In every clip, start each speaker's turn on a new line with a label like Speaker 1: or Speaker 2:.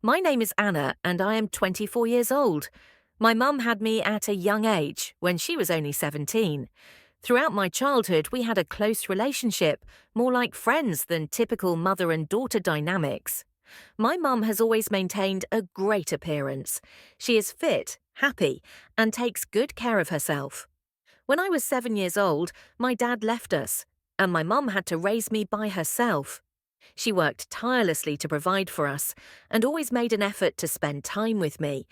Speaker 1: My name is Anna and I am 24 years old. My mum had me at a young age, when she was only 17. Throughout my childhood, we had a close relationship, more like friends than typical mother and daughter dynamics. My mum has always maintained a great appearance. She is fit, happy, and takes good care of herself. When I was 7 years old, my dad left us, and my mum had to raise me by herself. She worked tirelessly to provide for us and always made an effort to spend time with me.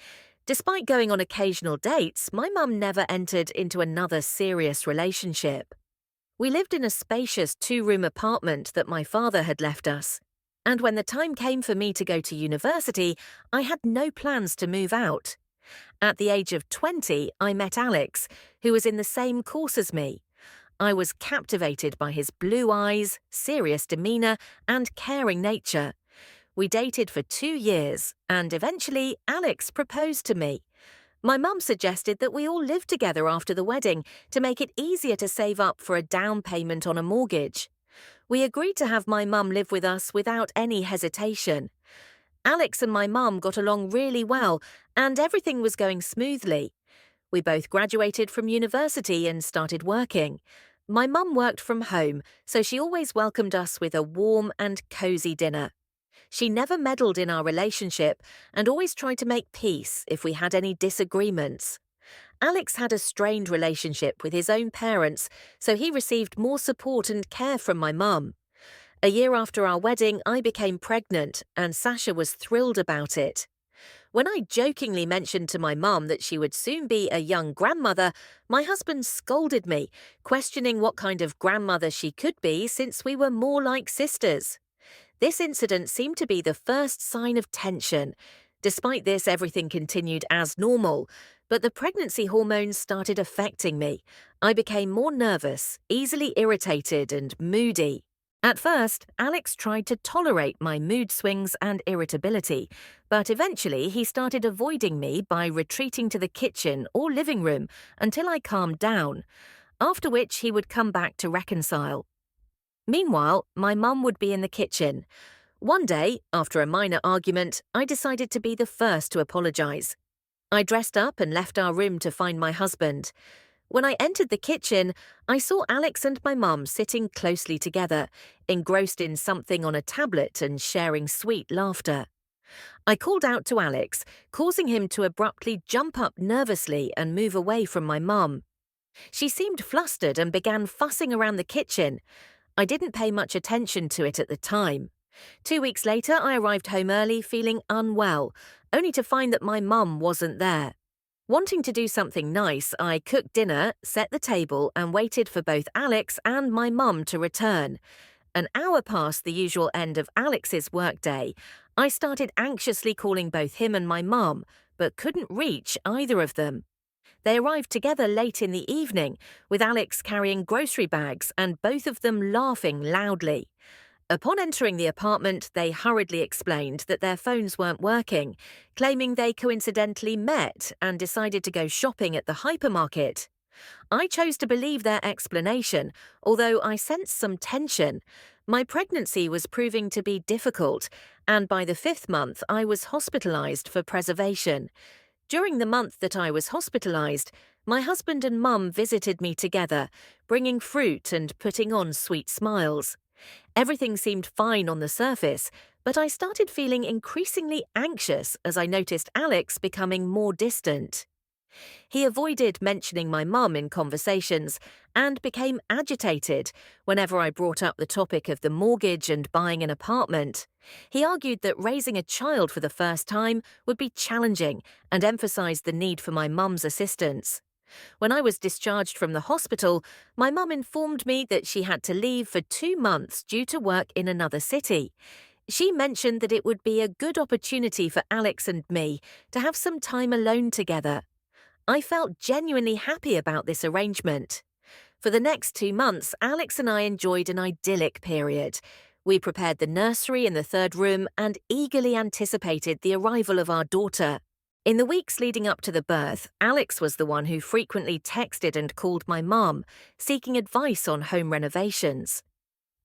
Speaker 1: Despite going on occasional dates, my mum never entered into another serious relationship. We lived in a spacious two-room apartment that my father had left us. And when the time came for me to go to university, I had no plans to move out. At the age of 20, I met Alex, who was in the same course as me. I was captivated by his blue eyes, serious demeanour, and caring nature. We dated for 2 years, and eventually Alex proposed to me. My mum suggested that we all live together after the wedding to make it easier to save up for a down payment on a mortgage. We agreed to have my mum live with us without any hesitation. Alex and my mum got along really well, and everything was going smoothly. We both graduated from university and started working. My mum worked from home, so she always welcomed us with a warm and cosy dinner. She never meddled in our relationship and always tried to make peace if we had any disagreements. Alex had a strained relationship with his own parents, so he received more support and care from my mum. A year after our wedding, I became pregnant, and Sasha was thrilled about it. When I jokingly mentioned to my mum that she would soon be a young grandmother, my husband scolded me, questioning what kind of grandmother she could be since we were more like sisters. This incident seemed to be the first sign of tension. Despite this, everything continued as normal, but the pregnancy hormones started affecting me. I became more nervous, easily irritated, and moody. At first, Alex tried to tolerate my mood swings and irritability, but eventually he started avoiding me by retreating to the kitchen or living room until I calmed down, after which he would come back to reconcile. Meanwhile, my mum would be in the kitchen. One day, after a minor argument, I decided to be the first to apologize. I dressed up and left our room to find my husband. When I entered the kitchen, I saw Alex and my mum sitting closely together, engrossed in something on a tablet and sharing sweet laughter. I called out to Alex, causing him to abruptly jump up nervously and move away from my mum. She seemed flustered and began fussing around the kitchen. I didn't pay much attention to it at the time. 2 weeks later, I arrived home early feeling unwell, only to find that my mum wasn't there. Wanting to do something nice, I cooked dinner, set the table, and waited for both Alex and my mum to return. An hour past the usual end of Alex's workday, I started anxiously calling both him and my mum, but couldn't reach either of them. They arrived together late in the evening, with Alex carrying grocery bags and both of them laughing loudly. Upon entering the apartment, they hurriedly explained that their phones weren't working, claiming they coincidentally met and decided to go shopping at the hypermarket. I chose to believe their explanation, although I sensed some tension. My pregnancy was proving to be difficult, and by the 5th month I was hospitalized for preservation. During the month that I was hospitalized, my husband and mum visited me together, bringing fruit and putting on sweet smiles. Everything seemed fine on the surface, but I started feeling increasingly anxious as I noticed Alex becoming more distant. He avoided mentioning my mum in conversations and became agitated whenever I brought up the topic of the mortgage and buying an apartment. He argued that raising a child for the first time would be challenging and emphasized the need for my mum's assistance. When I was discharged from the hospital, my mum informed me that she had to leave for 2 months due to work in another city. She mentioned that it would be a good opportunity for Alex and me to have some time alone together. I felt genuinely happy about this arrangement. For the next 2 months, Alex and I enjoyed an idyllic period. We prepared the nursery in the third room and eagerly anticipated the arrival of our daughter. In the weeks leading up to the birth, Alex was the one who frequently texted and called my mum, seeking advice on home renovations.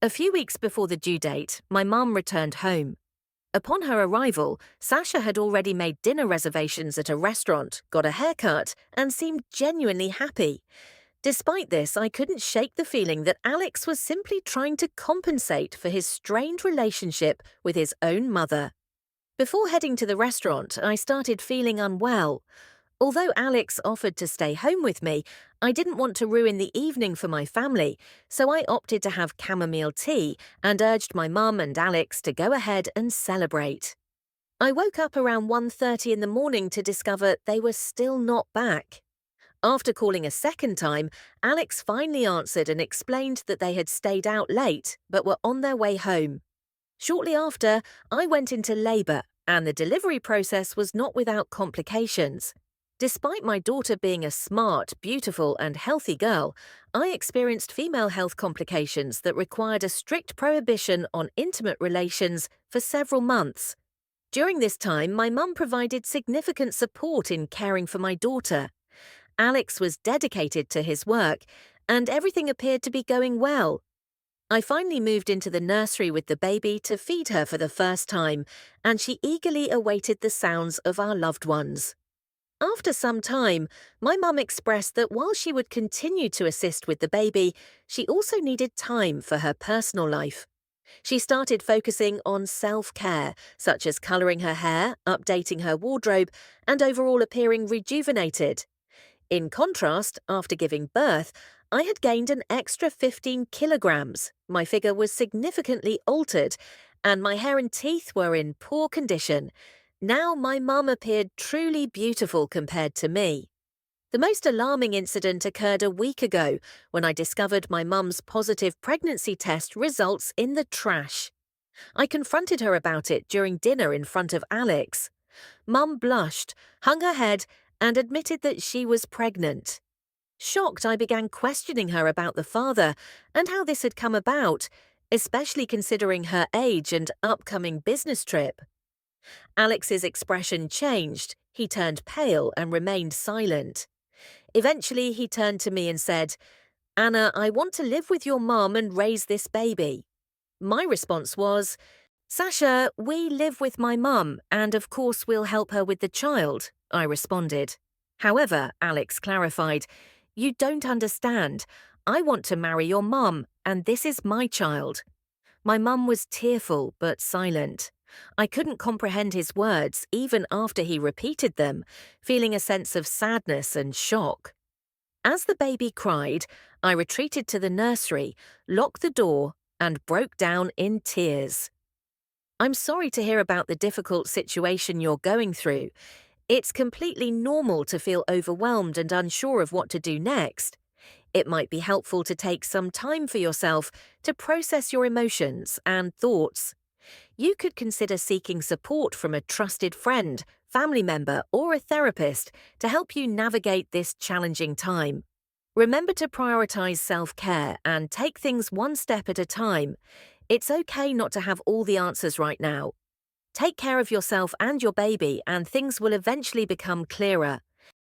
Speaker 1: A few weeks before the due date, my mum returned home. Upon her arrival, Sasha had already made dinner reservations at a restaurant, got a haircut, and seemed genuinely happy. Despite this, I couldn't shake the feeling that Alex was simply trying to compensate for his strained relationship with his own mother. Before heading to the restaurant, I started feeling unwell. Although Alex offered to stay home with me, I didn't want to ruin the evening for my family, so I opted to have chamomile tea and urged my mum and Alex to go ahead and celebrate. I woke up around 1:30 in the morning to discover they were still not back. After calling a second time, Alex finally answered and explained that they had stayed out late but were on their way home. Shortly after, I went into labour, and the delivery process was not without complications. Despite my daughter being a smart, beautiful, and healthy girl, I experienced female health complications that required a strict prohibition on intimate relations for several months. During this time, my mum provided significant support in caring for my daughter. Alex was dedicated to his work, and everything appeared to be going well. I finally moved into the nursery with the baby to feed her for the first time, and she eagerly awaited the sounds of our loved ones. After some time, my mum expressed that while she would continue to assist with the baby, she also needed time for her personal life. She started focusing on self-care, such as colouring her hair, updating her wardrobe, and overall appearing rejuvenated. In contrast, after giving birth, I had gained an extra 15 kilograms. My figure was significantly altered, and my hair and teeth were in poor condition. Now my mum appeared truly beautiful compared to me. The most alarming incident occurred a week ago when I discovered my mum's positive pregnancy test results in the trash. I confronted her about it during dinner in front of Alex. Mum blushed, hung her head, and admitted that she was pregnant. Shocked, I began questioning her about the father and how this had come about, especially considering her age and upcoming business trip. Alex's expression changed. He turned pale and remained silent. Eventually, he turned to me and said, "Anna, I want to live with your mum and raise this baby." My response was, "Sasha, we live with my mum, and of course we'll help her with the child," I responded. However, Alex clarified, "You don't understand. I want to marry your mum, and this is my child." My mum was tearful but silent. I couldn't comprehend his words even after he repeated them, feeling a sense of sadness and shock. As the baby cried, I retreated to the nursery, locked the door, and broke down in tears. "I'm sorry to hear about the difficult situation you're going through. It's completely normal to feel overwhelmed and unsure of what to do next. It might be helpful to take some time for yourself to process your emotions and thoughts. You could consider seeking support from a trusted friend, family member, or a therapist to help you navigate this challenging time. Remember to prioritize self-care and take things one step at a time. It's okay not to have all the answers right now. Take care of yourself and your baby, and things will eventually become clearer.